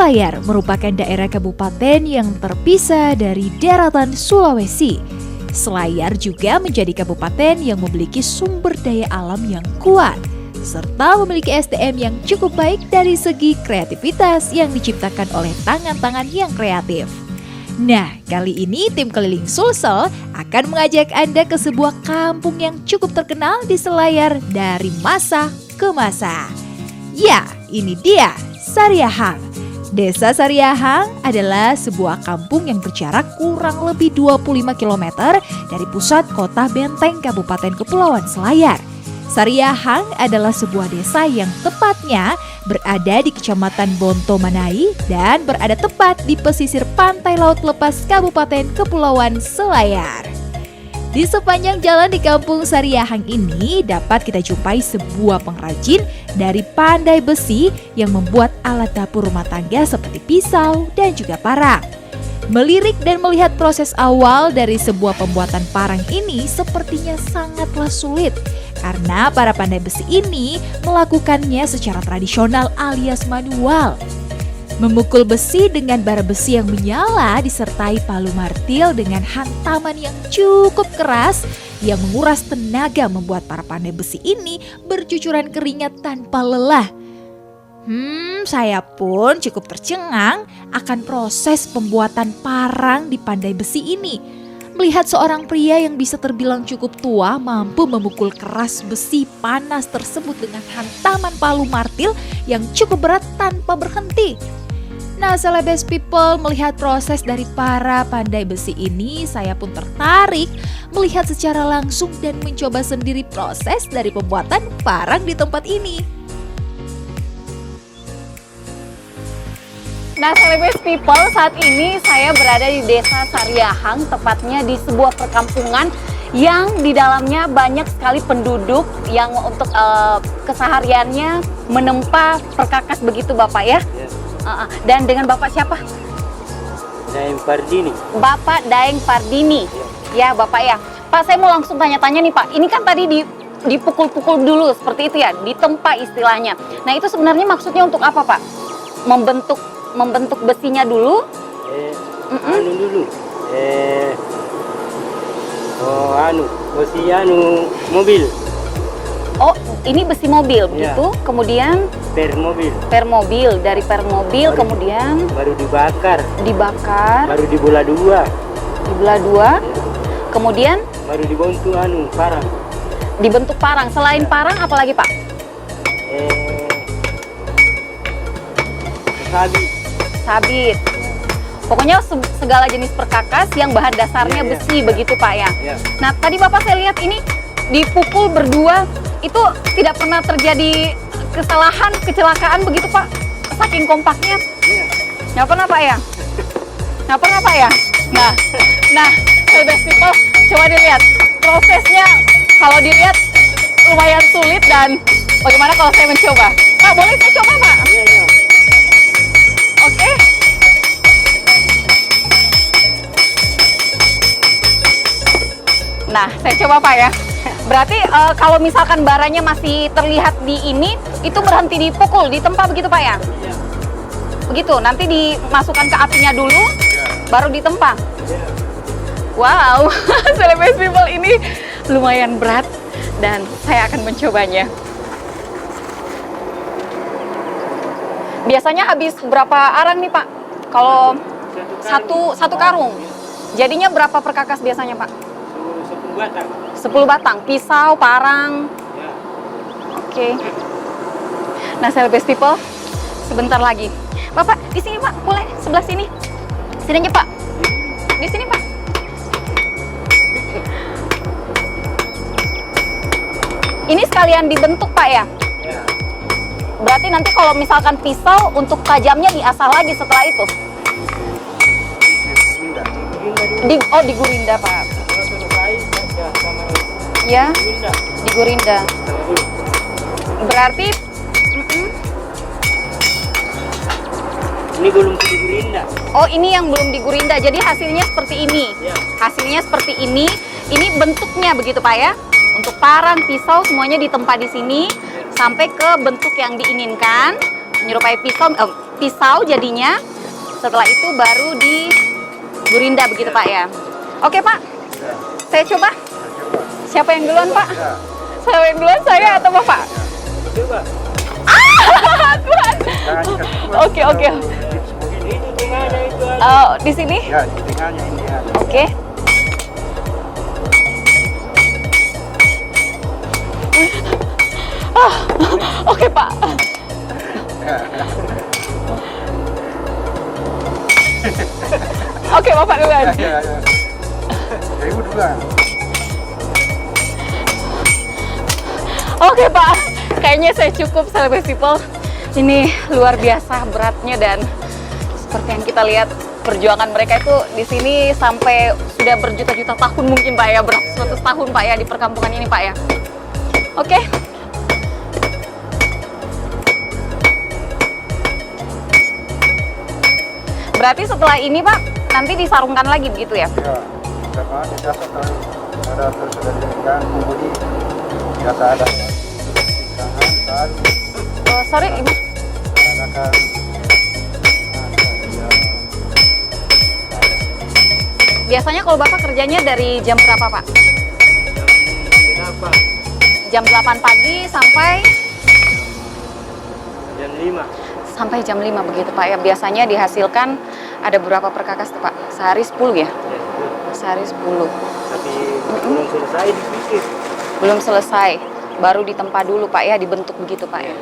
Selayar merupakan daerah kabupaten yang terpisah dari daratan Sulawesi. Selayar juga menjadi kabupaten yang memiliki sumber daya alam yang kuat, serta memiliki SDM yang cukup baik dari segi kreativitas yang diciptakan oleh tangan-tangan yang kreatif. Nah, kali ini tim keliling Sulsel akan mengajak Anda ke sebuah kampung yang cukup terkenal di Selayar dari masa ke masa. Ya, ini dia Sariahang. Desa Sariahang adalah sebuah kampung yang berjarak kurang lebih 25 km dari pusat kota Benteng Kabupaten Kepulauan Selayar. Sariahang adalah sebuah desa yang tepatnya berada di Kecamatan Bonto Manai dan berada tepat di pesisir pantai laut lepas Kabupaten Kepulauan Selayar. Di sepanjang jalan di kampung Sariahang ini dapat kita jumpai sebuah pengrajin dari pandai besi yang membuat alat dapur rumah tangga seperti pisau dan juga parang. Melirik dan melihat proses awal dari sebuah pembuatan parang ini sepertinya sangatlah sulit karena para pandai besi ini melakukannya secara tradisional alias manual. Memukul besi dengan bara besi yang menyala disertai palu martil dengan hantaman yang cukup keras yang menguras tenaga membuat para pandai besi ini bercucuran keringat tanpa lelah. Saya pun cukup tercengang akan proses pembuatan parang di pandai besi ini. Melihat seorang pria yang bisa terbilang cukup tua mampu memukul keras besi panas tersebut dengan hantaman palu martil yang cukup berat tanpa berhenti. Nah, Celebes People, melihat proses dari para pandai besi ini, saya pun tertarik melihat secara langsung dan mencoba sendiri proses dari pembuatan parang di tempat ini. Nah, Celebes People, saat ini saya berada di Desa Sariahang, tepatnya di sebuah perkampungan yang di dalamnya banyak sekali penduduk yang untuk kesehariannya menempa perkakas begitu Bapak ya. Dan dengan Bapak siapa? Daeng Pardini. Bapak Daeng Pardini. Ya Bapak ya. Pak, saya mau langsung tanya-tanya nih Pak. Ini kan tadi dipukul-pukul dulu seperti itu ya, ditempa istilahnya. Nah, itu sebenarnya maksudnya untuk apa Pak? Membentuk besinya dulu? Dulu. Besi mobil. Oh, ini besi mobil begitu. Ya. Kemudian Per mobil. Dari per mobil kemudian Baru dibakar. Baru dibelah dua. Ya. Kemudian Baru dibentuk parang. dibentuk parang. Selain parang apa lagi Pak? Sabit. Pokoknya segala jenis perkakas yang bahan dasarnya besi begitu Pak ya. Nah, tadi Bapak saya lihat ini dipukul berdua, itu tidak pernah terjadi kesalahan, kecelakaan begitu Pak? Saking kompaknya. Nggak pernah Pak ya? Nggak pernah Pak ya? Nah, Celebes People, coba dilihat prosesnya. Kalau dilihat lumayan sulit dan bagaimana kalau saya mencoba? Pak, boleh saya coba Pak? Oke. Nah, saya coba Pak ya. Berarti kalau misalkan baranya masih terlihat di ini, itu berhenti dipukul, ditempa begitu Pak ya? Begitu, nanti dimasukkan ke apinya dulu, baru ditempa. Wow, Celebes People, ini lumayan berat dan saya akan mencobanya. Biasanya habis berapa arang nih Pak? Kalau satu karung, jadinya berapa perkakas biasanya Pak? 10 batang. 10 batang, pisau, parang. Oke. Nah, Celebes People, sebentar lagi. Bapak, di sini Pak, boleh sebelah sini. Sini aja Pak. Di sini Pak. Ini sekalian dibentuk Pak ya? Berarti nanti kalau misalkan pisau untuk tajamnya diasah lagi setelah itu? Di gurinda Pak. Ya, di gurinda. Berarti ini belum digurinda. Oh, ini yang belum digurinda. Jadi hasilnya seperti ini. Ya. Hasilnya seperti ini. Ini bentuknya begitu Pak ya. Untuk parang, pisau semuanya ditempa di sini sampai ke bentuk yang diinginkan. Menyerupai pisau, pisau jadinya. Setelah itu baru di gurinda begitu Pak ya. Oke Pak, saya coba. Siapa yang duluan Pak? Saya yang duluan, saya atau Bapak? Coba. Tuhan. Oke. Itu tengahnya itu ada. Oh, di sini? Ya, di tengahnya ini ada. Oke. Oke Pak. Oke Bapak duluan. Ya. Ya, Ibu duluan. Oke Pak, kayaknya saya cukup Celebrity People. Ini luar biasa beratnya dan seperti yang kita lihat perjuangan mereka itu di sini sampai sudah berjuta-juta tahun mungkin Pak ya, beratus-ratus tahun Pak ya di perkampungan ini Pak ya. Oke. Berarti setelah ini Pak, nanti disarungkan lagi begitu ya? Ya, sama kita setelah ada terus sudah diberikan kemudian biasa ada tangan baru Oh, sorry Ibu. adakan Biasanya kalau Bapak kerjanya dari jam berapa Pak? Kenapa? Jam 8 pagi sampai Jam 5. sampai jam 5 begitu Pak ya. Biasanya dihasilkan ada berapa perkakas tuh Pak? Sehari 10 ya? Ya, itu. Sehari 10. Tapi belum selesai dipikir. Belum selesai. Baru ditempa dulu Pak ya, dibentuk begitu Pak ya.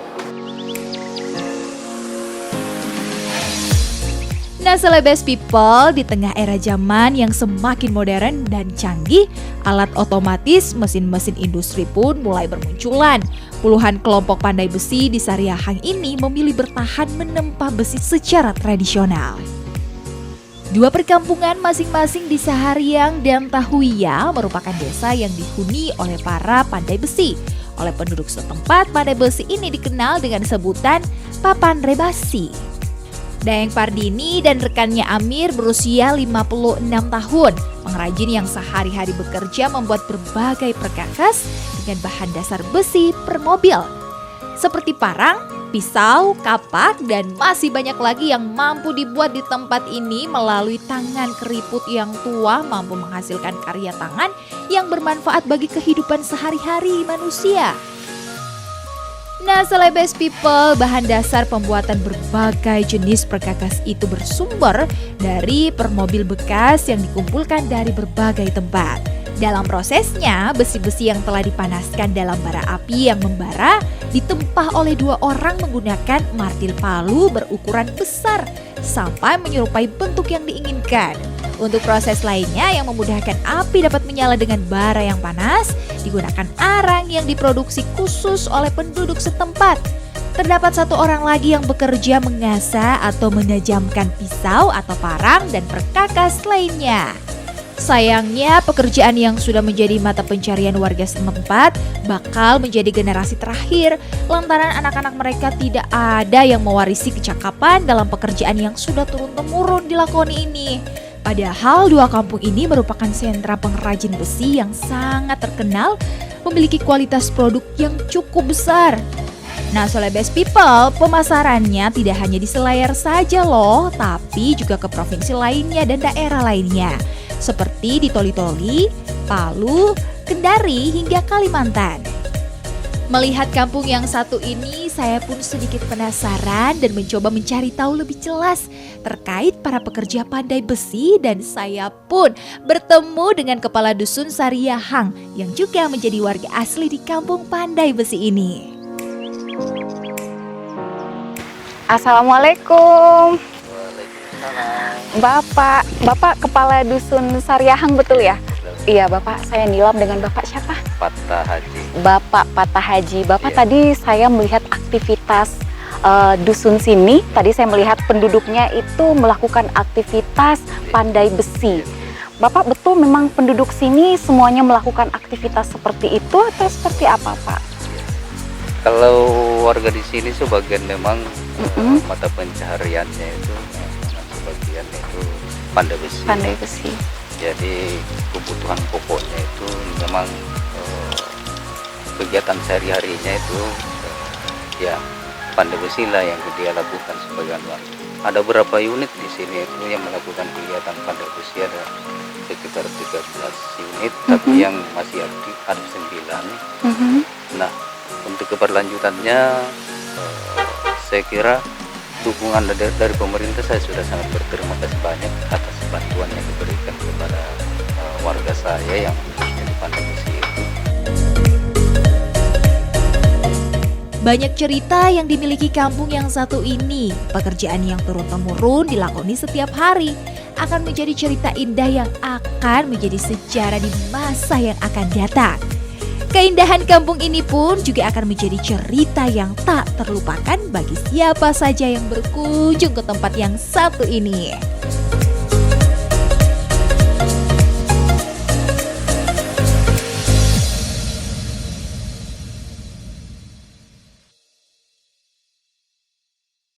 Nah, Celebes People, di tengah era zaman yang semakin modern dan canggih, alat otomatis, mesin-mesin industri pun mulai bermunculan. Puluhan kelompok pandai besi di Sariahang ini memilih bertahan menempa besi secara tradisional. Dua perkampungan masing-masing di Sahariang dan Tahuya merupakan desa yang dihuni oleh para pandai besi. Oleh penduduk setempat, pandai besi ini dikenal dengan sebutan Papan Rebasi. Daeng Pardini dan rekannya Amir berusia 56 tahun. Pengrajin yang sehari-hari bekerja membuat berbagai perkakas dengan bahan dasar besi per mobil. Seperti parang, pisau, kapak, dan masih banyak lagi yang mampu dibuat di tempat ini melalui tangan keriput yang tua mampu menghasilkan karya tangan yang bermanfaat bagi kehidupan sehari-hari manusia. Nah, Celebes People, bahan dasar pembuatan berbagai jenis perkakas itu bersumber dari permobil bekas yang dikumpulkan dari berbagai tempat. Dalam prosesnya, besi-besi yang telah dipanaskan dalam bara api yang membara ditempah oleh dua orang menggunakan martil palu berukuran besar sampai menyerupai bentuk yang diinginkan. Untuk proses lainnya yang memudahkan api dapat menyala dengan bara yang panas, digunakan arang yang diproduksi khusus oleh penduduk setempat. Terdapat satu orang lagi yang bekerja mengasah atau menajamkan pisau atau parang dan perkakas lainnya. Sayangnya, pekerjaan yang sudah menjadi mata pencarian warga setempat bakal menjadi generasi terakhir lantaran anak-anak mereka tidak ada yang mewarisi kecakapan dalam pekerjaan yang sudah turun-temurun dilakoni ini. Padahal dua kampung ini merupakan sentra pengrajin besi yang sangat terkenal, memiliki kualitas produk yang cukup besar. Nah, Celebes People, pemasarannya tidak hanya di Selayar saja loh, tapi juga ke provinsi lainnya dan daerah lainnya, seperti di Toli-Toli, Palu, Kendari, hingga Kalimantan. Melihat kampung yang satu ini, saya pun sedikit penasaran dan mencoba mencari tahu lebih jelas terkait para pekerja pandai besi, dan saya pun bertemu dengan Kepala Dusun Sariahang yang juga menjadi warga asli di kampung pandai besi ini. Assalamualaikum. Bapak Kepala Dusun Sariahang betul ya? Iya Bapak, saya nilam dengan Bapak siapa? Patah Haji. Bapak Patah Haji. Bapak Iya. tadi saya melihat aktivitas dusun sini. Tadi saya melihat penduduknya itu melakukan aktivitas pandai besi. Bapak betul memang penduduk sini semuanya melakukan aktivitas seperti itu atau seperti apa Pak? Kalau warga di sini sebagian memang Mm-mm. mata pencahariannya itu sebagian itu pandai besi. Pandai besi. Jadi kebutuhan pokoknya itu memang kegiatan sehari-harinya itu ya pandai besi lah yang dia lakukan sebagai anuan. Ada beberapa unit di sini itu yang melakukan kegiatan pandai besi, ada sekitar 13 unit, tapi yang masih aktif ada 9. Nah, untuk keberlanjutannya saya kira dukungan dari pemerintah, saya sudah sangat berterima kasih banyak atas bantuan yang diberikan kepada warga saya yang khususnya di pandai besi itu. Banyak cerita yang dimiliki kampung yang satu ini. Pekerjaan yang turun-temurun dilakoni setiap hari akan menjadi cerita indah yang akan menjadi sejarah di masa yang akan datang. Keindahan kampung ini pun juga akan menjadi cerita yang tak terlupakan bagi siapa saja yang berkunjung ke tempat yang satu ini.